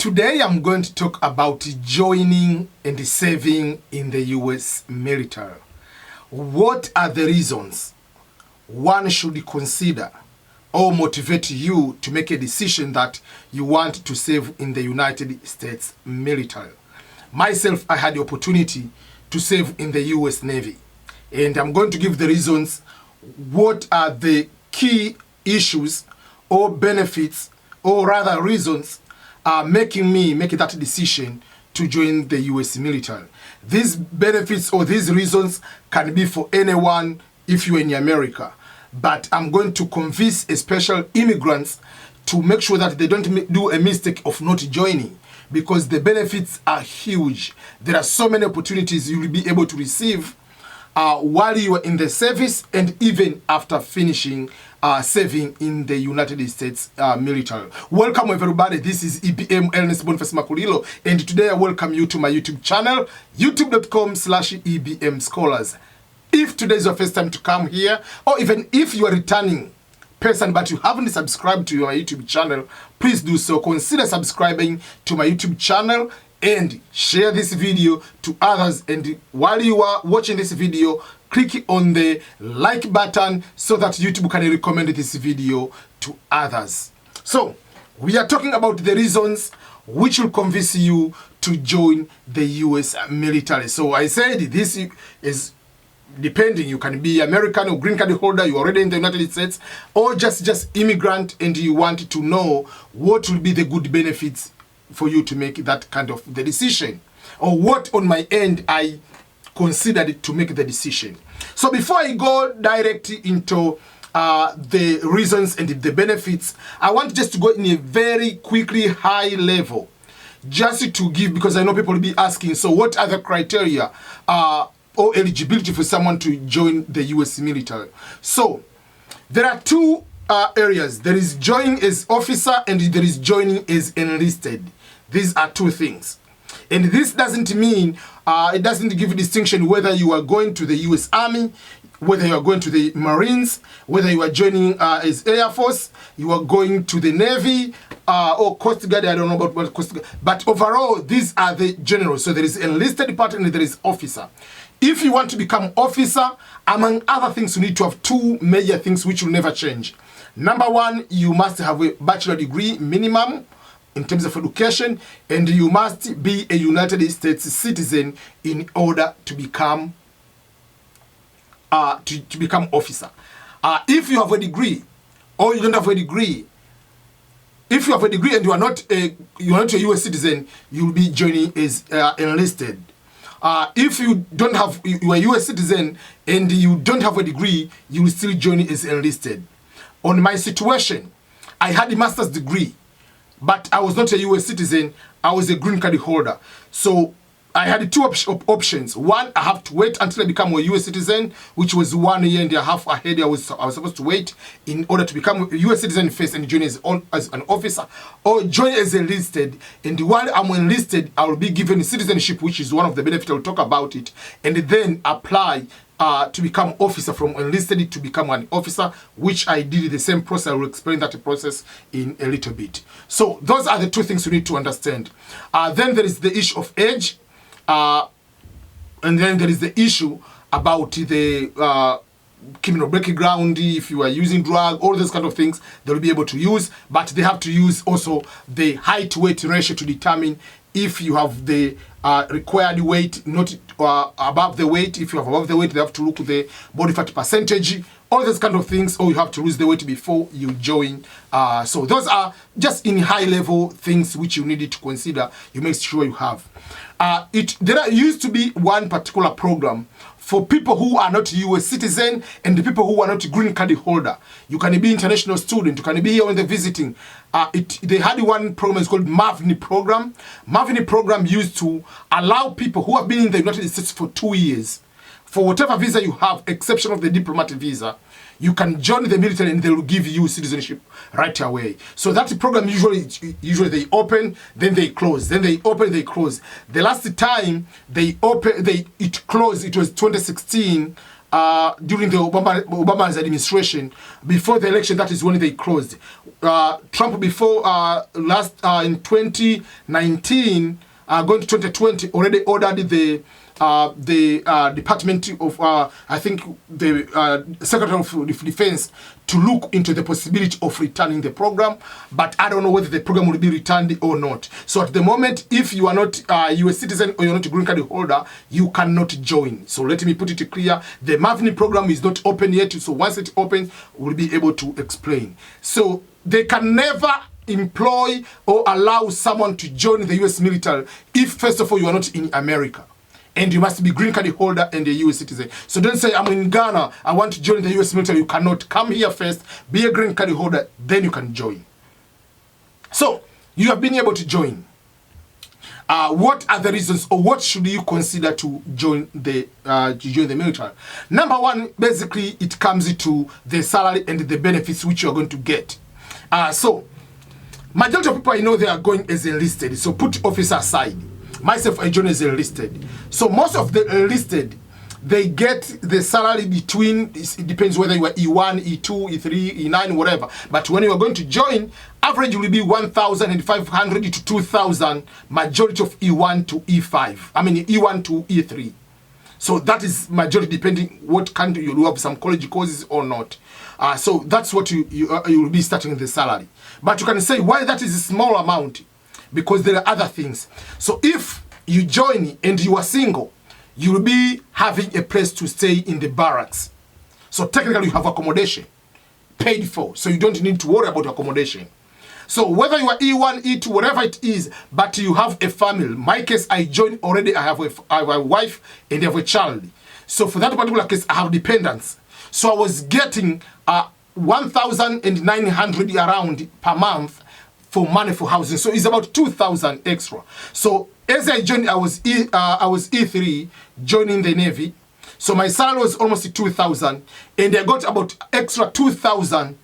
Today I'm going to talk about joining and serving in the US military. What are the reasons one should consider or motivate you to make a decision that you want to serve in the United States military? Myself, I had the opportunity to serve in the US Navy, and I'm going to give the reasons. What are the key issues or benefits, or rather reasons making me make that decision to join the US military. These benefits or these reasons can be for anyone if you're in America, but I'm going to convince especially immigrants to make sure that they don't do a mistake of not joining, because the benefits are huge. There are so many opportunities you will be able to receive while you are in the service and even after finishing serving in the United States military. Welcome everybody, this is EBMSCHOLARS, and today I welcome you to my YouTube channel, youtube.com/EBMSCHOLARS. If today is your first time to come here, or even if you are a returning person but you haven't subscribed to my YouTube channel, please do so. Consider subscribing to my YouTube channel and share this video to others. And while you are watching this video, click on the like button so that YouTube can recommend this video to others. So we are talking about the reasons which will convince you to join the US military. So I said this is depending. You can be American or green card holder, you're already in the United States, or just immigrant and you want to know what will be the good benefits for you to make that kind of the decision, or what on my end I considered to make the decision. So before I go directly into the reasons and the benefits, I want just to go in a very quickly high level, just to give, because I know people will be asking, so what are the criteria or eligibility for someone to join the US military? So there are two areas. There is joining as officer and there is joining as enlisted. These are two things. And this doesn't mean, it doesn't give a distinction whether you are going to the US Army, whether you are going to the Marines, whether you are joining as Air Force, you are going to the Navy, or Coast Guard. I don't know about what Coast Guard. But overall, these are the general. So there is enlisted part and there is officer. If you want to become officer, among other things, you need to have two major things which will never change. Number one, you must have a bachelor degree minimum in terms of education, and you must be a United States citizen in order to become officer. If you have a degree or you don't have a degree, if you have a degree and you are not a US citizen, you will be joining as enlisted. If you don't have, you are a US citizen and you don't have a degree, you will still join as enlisted. On my situation, I had a master's degree, but I was not a US citizen. I was a green card holder. So I had two options. One, I have to wait until I become a US citizen, which was 1 year and a half ahead. I was supposed to wait in order to become a US citizen first and join as an officer, or join as enlisted. And while I'm enlisted, I will be given citizenship, which is one of the benefits. I'll talk about it, and then apply to become officer, from enlisted to become an officer, which I did the same process. I will explain that process in a little bit. So those are the two things you need to understand. Then there is the issue of age, and then there is the issue about the criminal background. If you are using drug, all those kind of things, they will be able to use, but they have to use also the height-weight ratio to determine if you have the required weight, not above the weight. If you have above the weight, they have to look at the body fat percentage, all those kind of things, or you have to lose the weight before you join. So those are just in high level things which you need to consider. You make sure you have. There used to be one particular program for people who are not US citizen and the people who are not green card holder. You can be international student, you can be here when they're visiting. They had one program, it's called MAVNI program. MAVNI program used to allow people who have been in the United States for 2 years, for whatever visa you have, exception of the diplomat visa, you can join the military and they will give you citizenship right away. So that program usually they open, then they close, then they open, they close. The last time they closed, it was 2016 during the Obama's administration, before the election, that is when they closed. Trump before in 2019, going to 2020, already ordered the Department of, I think the Secretary of Defense to look into the possibility of returning the program, but I don't know whether the program will be returned or not. So at the moment, if you are not a US citizen or you're not a green card holder, you cannot join. So let me put it clear, the MAVNI program is not open yet, so once it opens, we'll be able to explain. So they can never employ or allow someone to join the US military if, first of all, you are not in America. And you must be green card holder and a US citizen. So don't say, I'm in Ghana, I want to join the US military. You cannot. Come here first, be a green card holder, then you can join. So, you have been able to join. What are the reasons, or what should you consider to join the military? Number one, basically, it comes to the salary and the benefits which you are going to get. So, majority of people I know, they are going as enlisted. So put officer aside. Myself, I joined as enlisted. So most of the enlisted, they get the salary between, it depends whether you are E1, E2, E3, E9, whatever. But when you are going to join, average will be 1,500 to 2,000, majority of E1 to E5. I mean E1 to E3. So that is majority depending what country you have some college courses or not. So that's what you will be starting the salary. But you can say why that is a small amount. Because there are other things. So if you join and you are single, you'll be having a place to stay in the barracks. So technically you have accommodation paid for. So you don't need to worry about accommodation. So whether you are E1, E2, whatever it is, but you have a family. My case, I joined already. I have a wife and I have a child. So for that particular case, I have dependents. So I was getting 1,900 around per month for money for housing. So it's about 2,000 extra. So as I joined, I was E3, joining the Navy. So my salary was almost 2,000, and I got about extra 2,000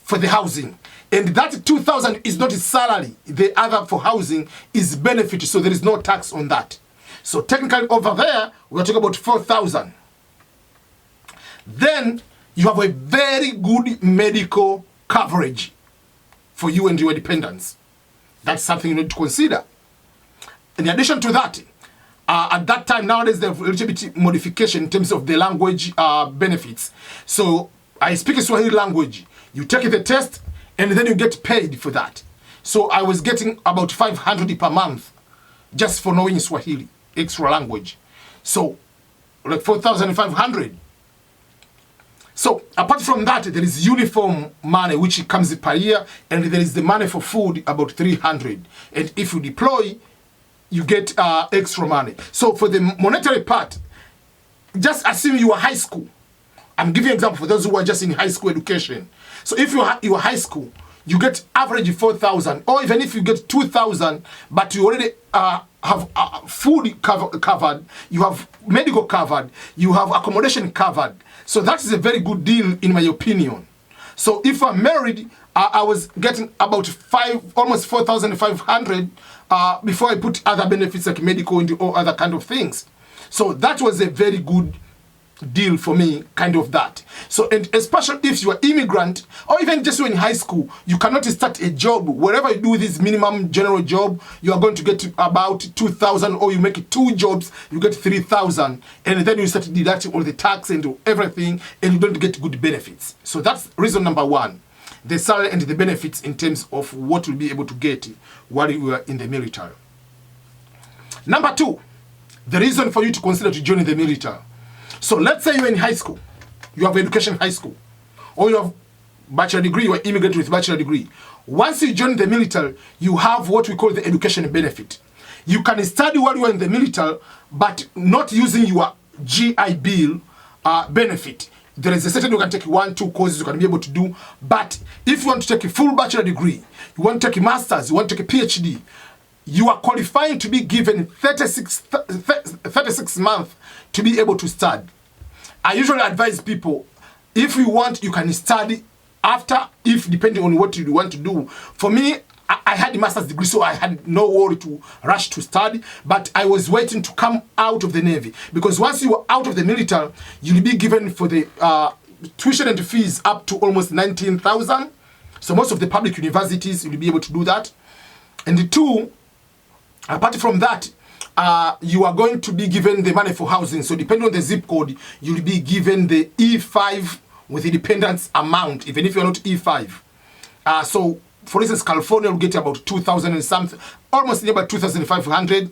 for the housing. And that 2,000 is not a salary. The other for housing is benefit, so there is no tax on that. So technically over there, we're talking about 4,000. Then you have a very good medical coverage for you and your dependents. That's something you need to consider. In addition to that, at that time, nowadays, they have a little bit modification in terms of the language benefits. So I speak a Swahili language. You take the test, and then you get paid for that. So I was getting about 500 per month just for knowing Swahili, extra language. So like 4,500. So apart from that, there is uniform money which comes per year, and there is the money for food about 300. And if you deploy, you get extra money. So for the monetary part, just assume you are high school. I'm giving an example for those who are just in high school education. So if you are high school, you get average 4,000, or even if you get 2,000, but you already have food covered, you have medical covered, you have accommodation covered. So that is a very good deal in my opinion. So if I'm married, I was getting about almost 4,500 before I put other benefits like medical and all other kind of things. So that was a very good deal for me, kind of that. So, and especially if you are immigrant, or even just when in high school, you cannot start a job. Wherever you do this minimum general job, you are going to get about 2,000, or you make 2 jobs, you get 3,000, and then you start deducting all the tax and everything, and you don't get good benefits. So that's reason number 1, the salary and the benefits in terms of what you'll be able to get while you are in the military. Number 2, the reason for you to consider to join the military. So let's say you're in high school, you have education high school, or you have bachelor degree, you're an immigrant with bachelor degree. Once you join the military, you have what we call the education benefit. You can study while you are in the military, but not using your GI Bill benefit. There is a certain, you can take 1, 2 courses you can be able to do, but if you want to take a full bachelor degree, you want to take a master's, you want to take a PhD, you are qualifying to be given 36 months to be able to study. I usually advise people, if you want, you can study after, if depending on what you want to do. For me, I had a master's degree, so I had no worry to rush to study, but I was waiting to come out of the Navy, because once you are out of the military, you'll be given for the tuition and fees up to almost 19,000. So most of the public universities, you'll be able to do that. And two, apart from that, you are going to be given the money for housing. So depending on the zip code, you'll be given the E5 with the dependence amount, even if you're not E5. So for instance, California will get about 2,000 and something, almost about 2,500,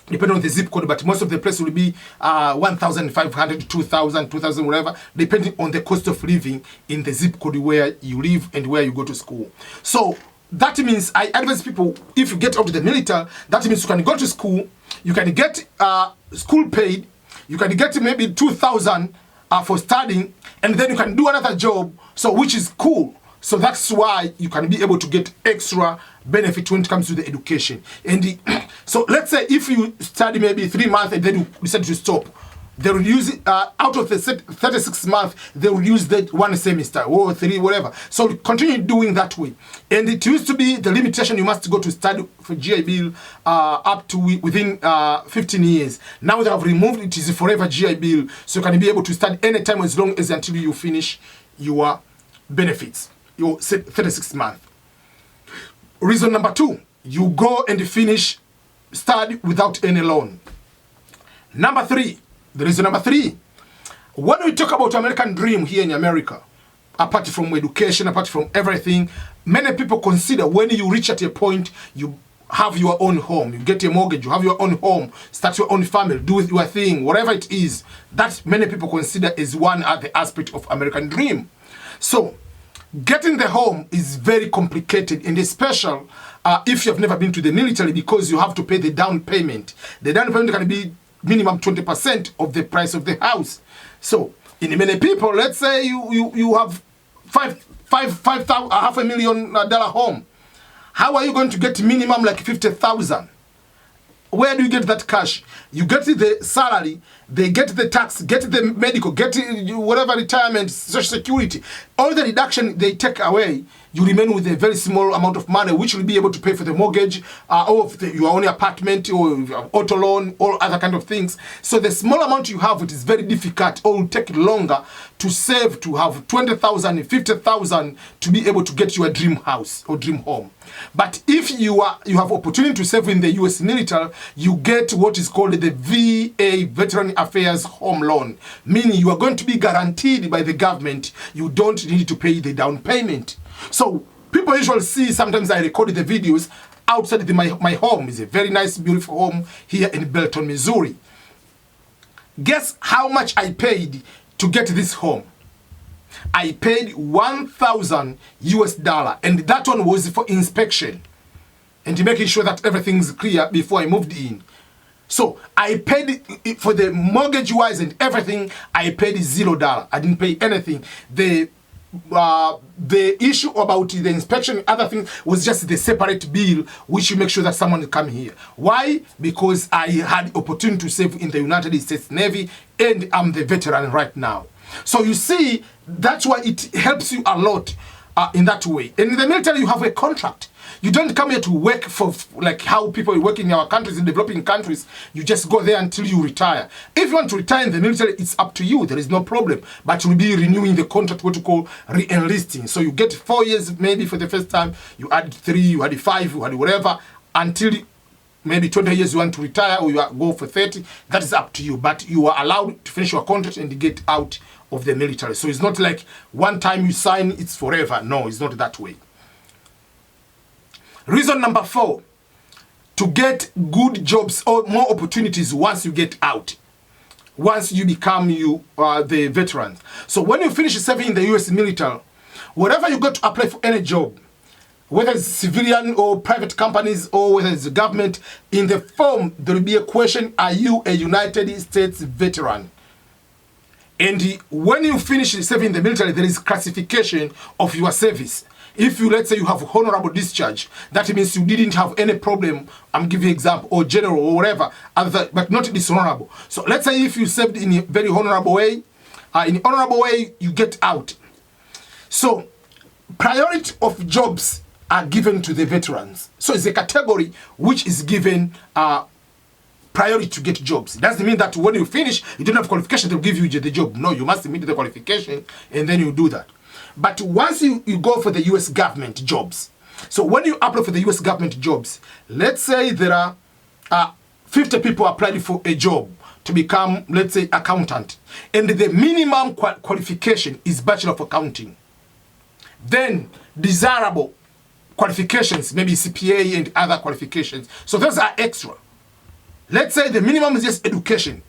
depending on the zip code, but most of the place will be 1,500, 2,000, 2,000, whatever, depending on the cost of living in the zip code where you live and where you go to school. So that means I advise people, if you get out of the military, that means you can go to school, you can get school paid, you can get maybe 2,000 for studying, and then you can do another job, so which is cool. So that's why you can be able to get extra benefit when it comes to the education. And so let's say if you study maybe 3 months and then you decide to stop, they will use it, out of the 36 months, they will use that 1 semester or 3, whatever. So continue doing that way. And it used to be the limitation, you must go to study for GI Bill up to within 15 years. Now they have removed it, is a forever GI Bill. So you can be able to study anytime as long as until you finish your benefits, your 36 months. Reason number 2, you go and finish study without any loan. Number 3, the reason number 3, when we talk about American dream here in America, apart from education, apart from everything, many people consider when you reach at a point, you have your own home, you get a mortgage, you have your own home, start your own family, do your thing, whatever it is, that many people consider as one of the aspect of American dream. So getting the home is very complicated, and especially if you have never been to the military, because you have to pay the down payment. The down payment can be minimum 20% of the price of the house. So in many people, let's say you have $500,000 home. How are you going to get minimum like 50,000? Where do you get that cash? You get the salary, they get the tax, get the medical, get whatever retirement, social security. All the deduction they take away, you remain with a very small amount of money, which will be able to pay for the mortgage, or your own apartment, or auto loan, or other kind of things. So the small amount you have, it is very difficult, or will take longer to save, to have 20,000, 50,000 to be able to get your dream house or dream home. But if you have opportunity to save in the U.S. military, you get what is called the VA, Veteran Affairs Home Loan, meaning you are going to be guaranteed by the government. You don't need to pay the down payment. So people usually see, sometimes I record the videos outside my home. It's a very nice, beautiful home here in Belton, Missouri. Guess how much I paid to get this home? I paid $1,000 US, and that one was for inspection and making sure that everything's clear before I moved in. So I paid for the mortgage wise and everything. I paid $0. I didn't pay anything. The issue about the inspection and other things was just the separate bill, which you make sure that someone come here. Why? Because I had opportunity to serve in the United States Navy, and I'm the veteran right now. So you see, that's why it helps you a lot in that way. And in the military, you have a contract. You don't come here to work for like how people work in our countries, in developing countries. You just go there until you retire. If you want to retire in the military, it's up to you. There is no problem. But you'll be renewing the contract, what you call re-enlisting. So you get 4 years maybe for the first time. You add 3, you add 5, you add whatever, until maybe 20 years you want to retire, or you go for 30. That is up to you. But you are allowed to finish your contract and get out of the military. So it's not like one time you sign, it's forever. No, it's not that way. Reason number 4, to get good jobs or more opportunities once you get out, once you become the veteran. So when you finish serving in the U.S. military, wherever you go to apply for any job, whether it's civilian or private companies or whether it's the government, in the form there will be a question, are you a United States veteran? And when you finish serving in the military, there is classification of your service. If you, let's say you have honorable discharge, that means you didn't have any problem, I'm giving you an example, or general or whatever, but not dishonorable. So let's say if you served in a very honorable way, in an honorable way, you get out. So priority of jobs are given to the veterans. So it's a category which is given priority to get jobs. It doesn't mean that when you finish, you don't have qualification to give you the job. No, you must meet the qualification and then you do that. But once you go for the US government jobs, so when you apply for the US government jobs, let's say there are 50 people applied for a job to become, let's say, accountant, and the minimum qualification is Bachelor of Accounting. Then desirable qualifications, maybe CPA and other qualifications. So those are extra. Let's say the minimum is just education,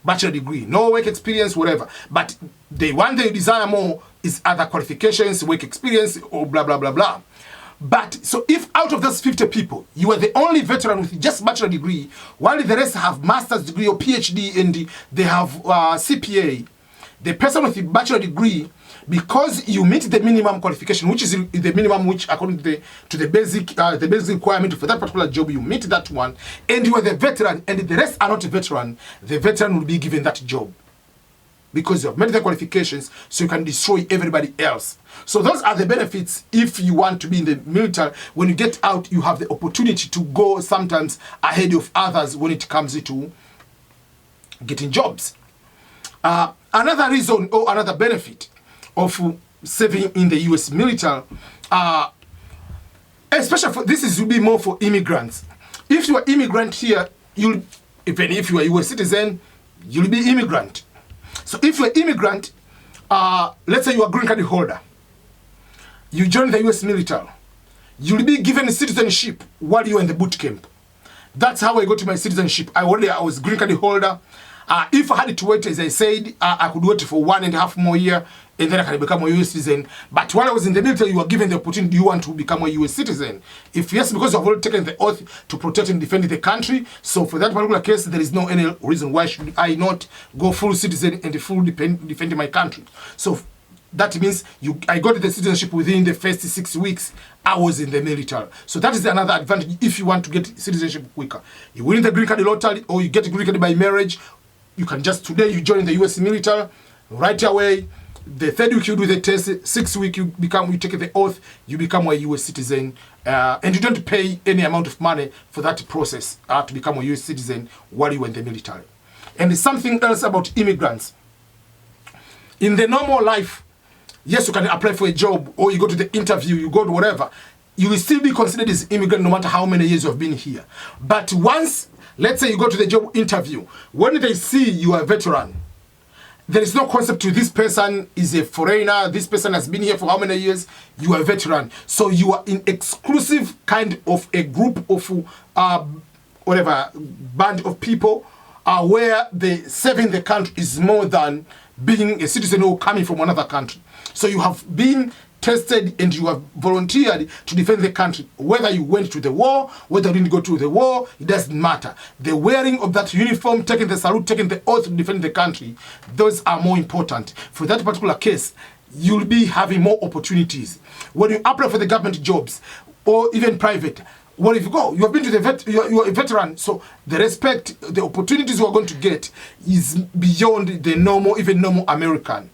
bachelor degree, no work experience, whatever. But the one they desire more is other qualifications, work experience, or blah, blah, blah, blah. But so if out of those 50 people, you are the only veteran with just bachelor degree, while the rest have master's degree or PhD and they have CPA, the person with the bachelor degree, because you meet the minimum qualification, which is the minimum which according to the basic requirement for that particular job, you meet that one, and you are the veteran, and the rest are not a veteran, the veteran will be given that job. Because you have met the qualifications, so you can destroy everybody else. So those are the benefits if you want to be in the military. When you get out, you have the opportunity to go sometimes ahead of others when it comes to getting jobs. Another reason or another benefit of serving in the US military, especially for this will be more for immigrants. If you are immigrant here, even if you are a US citizen, you'll be immigrant. So if you're an immigrant, let's say you are a green card holder, you join the US military, you'll be given citizenship while you're in the boot camp. That's how I got to my citizenship. I was a green card holder. If I had to wait, as I said, I could wait for 1.5 more years, and then I can become a US citizen. But while I was in the military, you were given the opportunity, you want to become a US citizen. If yes, because you have already taken the oath to protect and defend the country, so for that particular case, there is no any reason why should I not go full citizen and full defend my country. So that means I got the citizenship within the first 6 weeks I was in the military. So that is another advantage if you want to get citizenship quicker. You win the green card lottery, or you get a green card by marriage, you can just today you join the US military right away. The 3rd week you do the test, 6th week you take the oath, you become a US citizen, and you don't pay any amount of money for that process to become a US citizen while you are in the military. And there's something else about immigrants. In the normal life, yes, you can apply for a job, or you go to the interview, you go to whatever, you will still be considered as immigrant no matter how many years you have been here. But once, let's say you go to the job interview, when they see you are a veteran, there is no concept to this person is a foreigner, this person has been here for how many years, you are a veteran. So you are in exclusive kind of a group of whatever, band of people where the serving the country is more than being a citizen or coming from another country. So you have been tested and you have volunteered to defend the country. Whether you went to the war, whether you didn't go to the war, it doesn't matter. The wearing of that uniform, taking the salute, taking the oath to defend the country, those are more important. For that particular case, you'll be having more opportunities. When you apply for the government jobs or even private, well, if you go, you have been to the you are a veteran, so the respect, the opportunities you are going to get is beyond the normal, even normal American.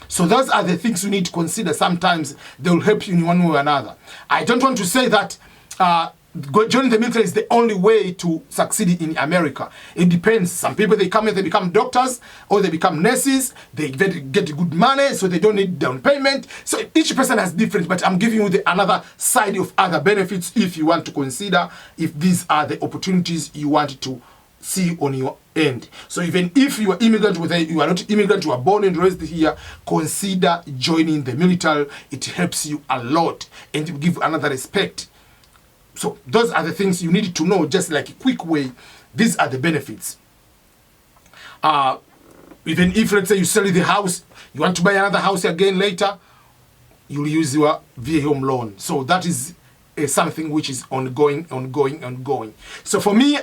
So those are the things you need to consider. Sometimes they will help you in one way or another. I don't want to say that joining the military is the only way to succeed in America. It depends. Some people, they come and they become doctors or they become nurses. They get good money, so they don't need down payment. So each person has different, but I'm giving you another side of other benefits if you want to consider if these are the opportunities you want to see on your end. So even if you are immigrant, whether you are not immigrant, you are born and raised here, consider joining the military. It helps you a lot and it will give another respect. So those are the things you need to know, just like a quick way. These are the benefits. Even if, let's say, you sell the house, you want to buy another house again later, you'll use your VA home loan. So that is something which is ongoing. So for me,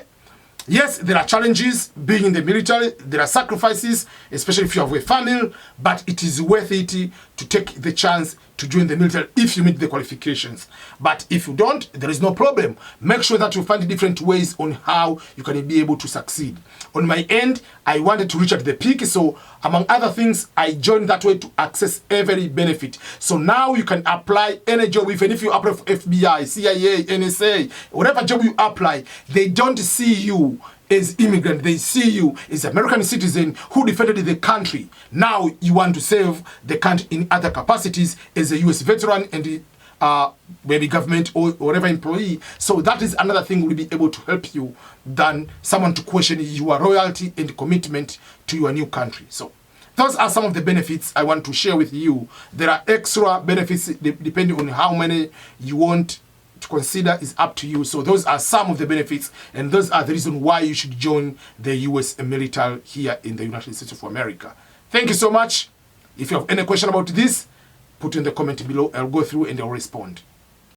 yes, there are challenges being in the military. There are sacrifices, especially if you have a family, but it is worth it to take the chance to join the military if you meet the qualifications. But if you don't, there is no problem. Make sure that you find different ways on how you can be able to succeed. On my end, I wanted to reach at the peak, so among other things, I joined that way to access every benefit. So now you can apply any job, even if you apply for FBI, CIA, NSA, whatever job you apply, they don't see you as immigrant, they see you as American citizen who defended the country. Now you want to serve the country in other capacities as a US veteran and maybe government or whatever employee. So that is another thing will be able to help you than someone to question your loyalty and commitment to your new country. So those are some of the benefits I want to share with you. There are extra benefits depending on how many you want to consider, is up to you. So those are some of the benefits, and those are the reason why you should join the US military here in the United States of America. Thank you so much. If you have any question about this, put in the comment below. I'll go through and I'll respond.